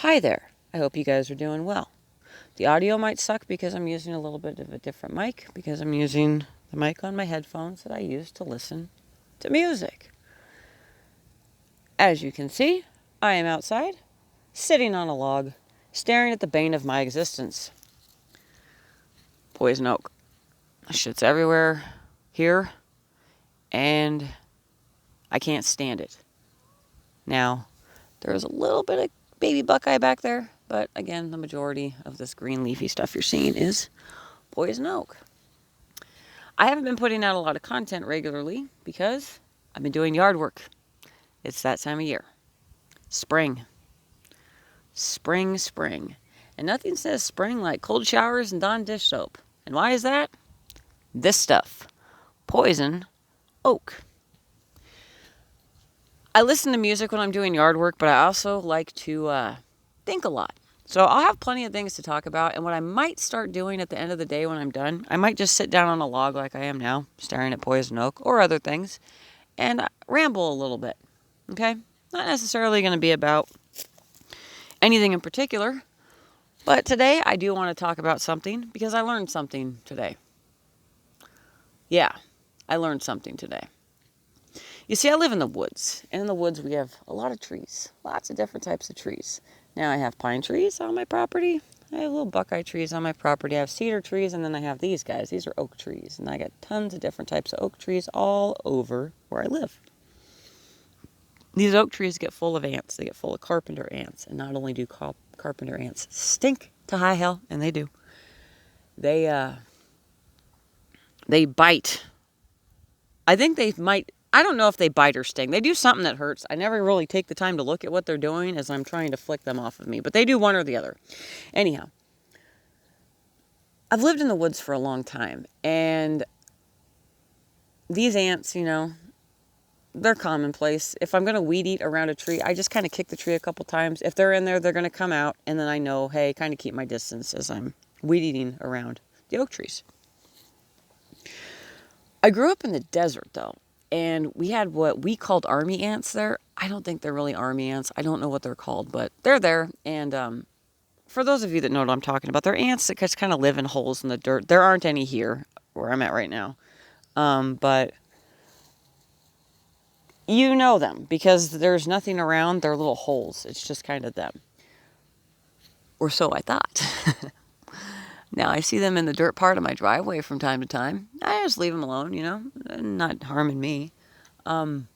Hi there. I hope you guys are doing well. The audio might suck because I'm using a little bit of a different mic, because I'm using the mic on my headphones that I use to listen to music. As you can see, I am outside, sitting on a log, staring at the bane of my existence. Poison oak. Shit's everywhere here, and I can't stand it. Now, there's a little bit of baby buckeye back there, but again, the majority of this green leafy stuff you're seeing is poison oak. I haven't been putting out a lot of content regularly because I've been doing yard work. It's that time of year. Spring. Spring, spring. And nothing says spring like cold showers and Dawn dish soap. And why is that? This stuff. Poison oak. I listen to music when I'm doing yard work, but I also like to think a lot. So I'll have plenty of things to talk about, and what I might start doing at the end of the day when I'm done, I might just sit down on a log like I am now, staring at poison oak or other things, and ramble a little bit, okay? Not necessarily going to be about anything in particular, but today I do want to talk about something because I learned something today. Yeah, I learned something today. You see, I live in the woods, and in the woods we have a lot of trees, lots of different types of trees. Now I have pine trees on my property. I have little buckeye trees on my property. I have cedar trees, and then I have these guys. These are oak trees, and I got tons of different types of oak trees all over where I live. These oak trees get full of ants. They get full of carpenter ants, and not only do carpenter ants stink to high hell, and they do, they bite. I think they might. I don't know if they bite or sting. They do something that hurts. I never really take the time to look at what they're doing as I'm trying to flick them off of me. But they do one or the other. Anyhow, I've lived in the woods for a long time. And these ants, they're commonplace. If I'm going to weed eat around a tree, I just kind of kick the tree a couple times. If they're in there, they're going to come out. And then I know, hey, kind of keep my distance as I'm weed eating around the oak trees. I grew up in the desert, though. And we had what we called army ants there. I don't think they're really army ants. I don't know what they're called, but they're there. And for those of you that know what I'm talking about, they're ants that just kind of live in holes in the dirt. There aren't any here where I'm at right now. But you know them because there's nothing around. They're little holes. It's just kind of them. Or so I thought. Now, I see them in the dirt part of my driveway from time to time. I just leave them alone, not harming me. But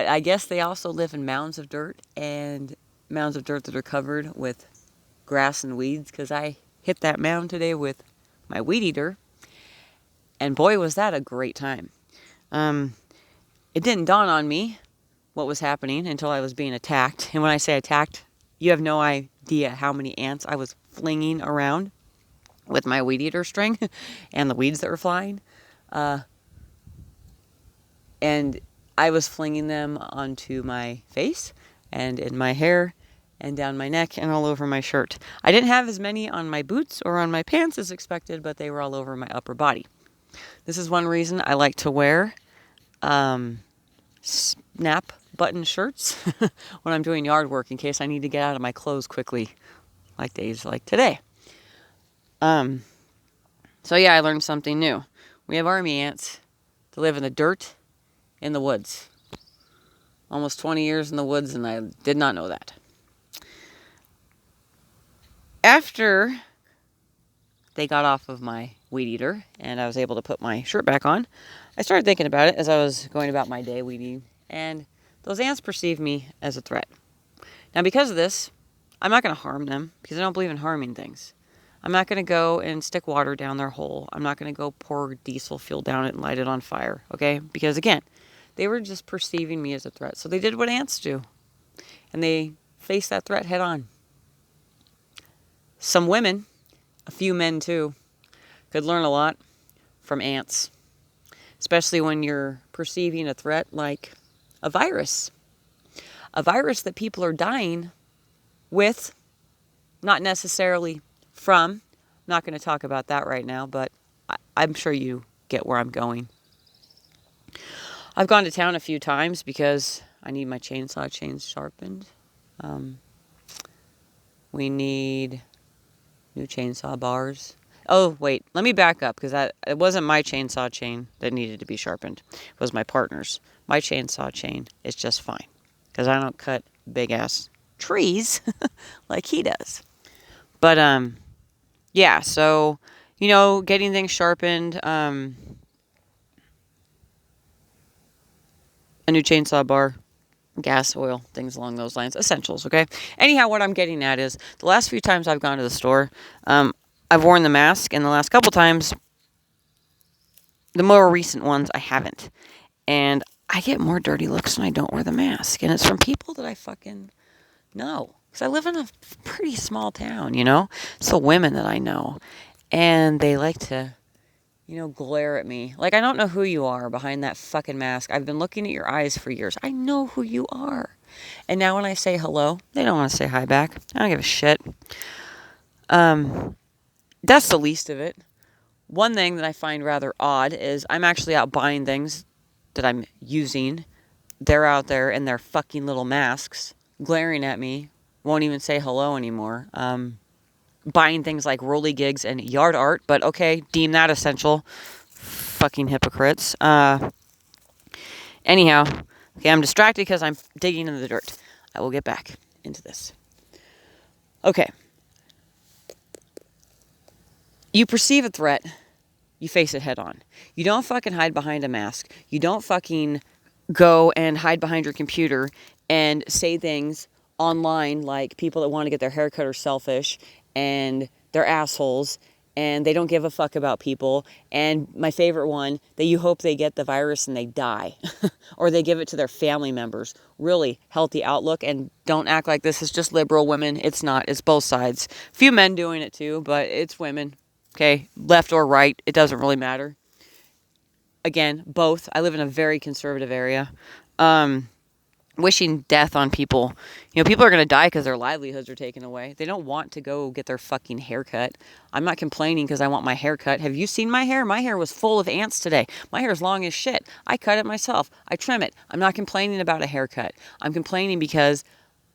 I guess they also live in mounds of dirt, and mounds of dirt that are covered with grass and weeds, because I hit that mound today with my weed eater, and boy, was that a great time. It didn't dawn on me what was happening until I was being attacked. And when I say attacked, you have no idea how many ants I was flinging around with my weed eater string and the weeds that were flying. And I was flinging them onto my face and in my hair and down my neck and all over my shirt. I didn't have as many on my boots or on my pants as expected, but they were all over my upper body. This is one reason I like to wear snap button shirts when I'm doing yard work in case I need to get out of my clothes quickly, like days like today. So yeah, I learned something new. We have army ants that live in the dirt in the woods. Almost 20 years in the woods, and I did not know that. After they got off of my weed eater and I was able to put my shirt back on, I started thinking about it as I was going about my day weeding, and those ants perceive me as a threat. Now, because of this, I'm not going to harm them because I don't believe in harming things. I'm not going to go and stick water down their hole. I'm not going to go pour diesel fuel down it and light it on fire, okay? Because again, they were just perceiving me as a threat. So they did what ants do, and they faced that threat head on. Some women, a few men too, could learn a lot from ants, especially when you're perceiving a threat like a virus. A virus that people are dying with, not necessarily from. I'm not going to talk about that right now, but I'm sure you get where I'm going. I've gone to town a few times because I need my chainsaw chains sharpened. We need new chainsaw bars. Oh, wait. Let me back up because it wasn't my chainsaw chain that needed to be sharpened. It was my partner's. My chainsaw chain is just fine because I don't cut big-ass trees like he does. But, yeah, so, getting things sharpened, a new chainsaw bar, gas, oil, things along those lines. Essentials, okay? Anyhow, what I'm getting at is the last few times I've gone to the store, I've worn the mask, and the last couple times, the more recent ones, I haven't. And I get more dirty looks when I don't wear the mask. And it's from people that I fucking know. Because I live in a pretty small town, So women that I know. And they like to, glare at me. Like, I don't know who you are behind that fucking mask. I've been looking at your eyes for years. I know who you are. And now when I say hello, they don't want to say hi back. I don't give a shit. That's the least of it. One thing that I find rather odd is I'm actually out buying things that I'm using. They're out there in their fucking little masks, glaring at me, won't even say hello anymore. Buying things like Rollygigs and yard art, but okay, deem that essential. Fucking hypocrites. Anyhow, okay, I'm distracted because I'm digging in the dirt. I will get back into this. Okay. You perceive a threat, you face it head on. You don't fucking hide behind a mask. You don't fucking go and hide behind your computer and say things online like people that want to get their hair cut are selfish and they're assholes and they don't give a fuck about people. And my favorite one, that you hope they get the virus and they die or they give it to their family members. Really healthy outlook, and don't act like this is just liberal women. It's not. It's both sides. A few men doing it too, but it's women. Okay, left or right, it doesn't really matter. Again, both. I live in a very conservative area. Wishing death on people. People are going to die because their livelihoods are taken away. They don't want to go get their fucking hair cut. I'm not complaining because I want my hair cut. Have you seen my hair? My hair was full of ants today. My hair is long as shit. I cut it myself. I trim it. I'm not complaining about a haircut. I'm complaining because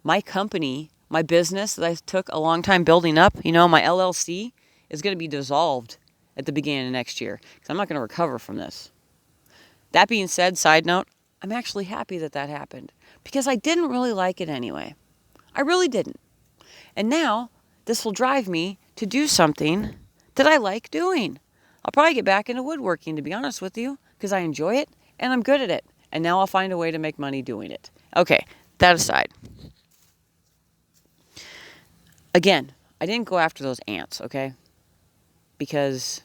my company, my business that I took a long time building up, my LLC, is going to be dissolved at the beginning of next year because I'm not going to recover from this. That being said, side note, I'm actually happy that happened because I didn't really like it anyway. I really didn't. And now this will drive me to do something that I like doing. I'll probably get back into woodworking, to be honest with you, because I enjoy it and I'm good at it. And now I'll find a way to make money doing it. Okay, that aside. Again, I didn't go after those ants, okay? Because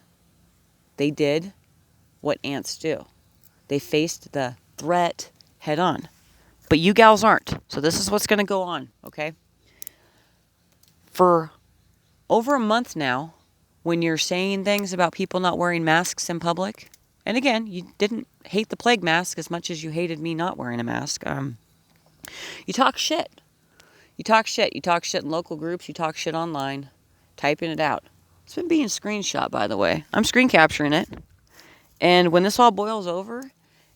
they did what ants do. They faced the threat head on. But you gals aren't. So this is what's going to go on, okay? For over a month now, when you're saying things about people not wearing masks in public, and again, you didn't hate the plague mask as much as you hated me not wearing a mask, you talk shit. You talk shit. You talk shit in local groups. You talk shit online. Typing it out. It's been being screenshot, by the way. I'm screen capturing it. And when this all boils over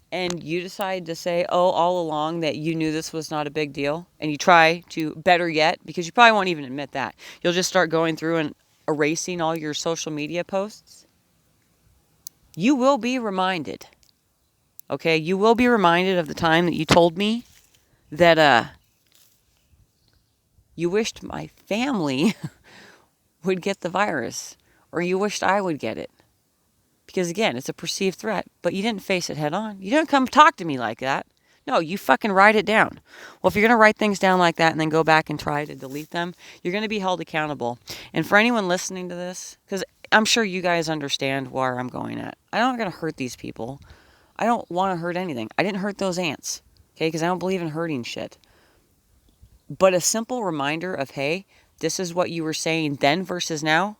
and you decide to say, oh, all along that you knew this was not a big deal, and you try to, better yet, because you probably won't even admit that, you'll just start going through and erasing all your social media posts, you will be reminded. Okay? You will be reminded of the time that you told me that you wished my family would get the virus, or you wished I would get it. Because again, it's a perceived threat, but you didn't face it head on. You didn't come talk to me like that. No, you fucking write it down. Well, if you're going to write things down like that and then go back and try to delete them, you're going to be held accountable. And for anyone listening to this, because I'm sure you guys understand where I'm going at. I'm not going to hurt these people. I don't want to hurt anything. I didn't hurt those ants, okay, because I don't believe in hurting shit. But a simple reminder of, hey, this is what you were saying then versus now,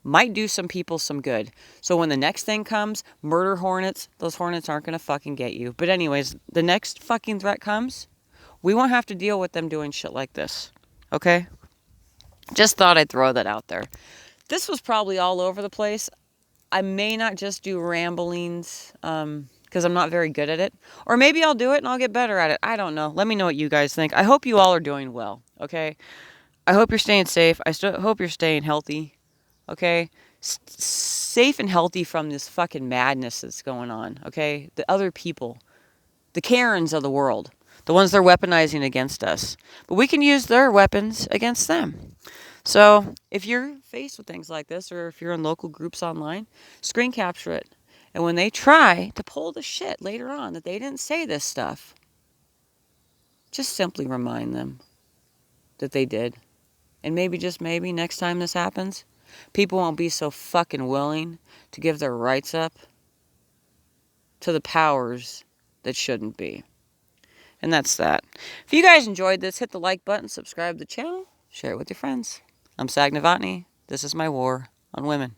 might do some people some good. So when the next thing comes, murder hornets, those hornets aren't going to fucking get you. But anyways, the next fucking threat comes, we won't have to deal with them doing shit like this. Okay? Just thought I'd throw that out there. This was probably all over the place. I may not just do ramblings, because I'm not very good at it. Or maybe I'll do it and I'll get better at it. I don't know. Let me know what you guys think. I hope you all are doing well. Okay? I hope you're staying safe. I still hope you're staying healthy. Okay? Safe and healthy from this fucking madness that's going on. Okay? The other people, the Karens of the world, the ones they're weaponizing against us. But we can use their weapons against them. So if you're faced with things like this, or if you're in local groups online, screen capture it. And when they try to pull the shit later on that they didn't say this stuff, just simply remind them that they did. And maybe, just maybe, next time this happens, people won't be so fucking willing to give their rights up to the powers that shouldn't be. And that's that. If you guys enjoyed this, hit the like button, subscribe to the channel, share it with your friends. I'm Sag Novotny. This is my war on women.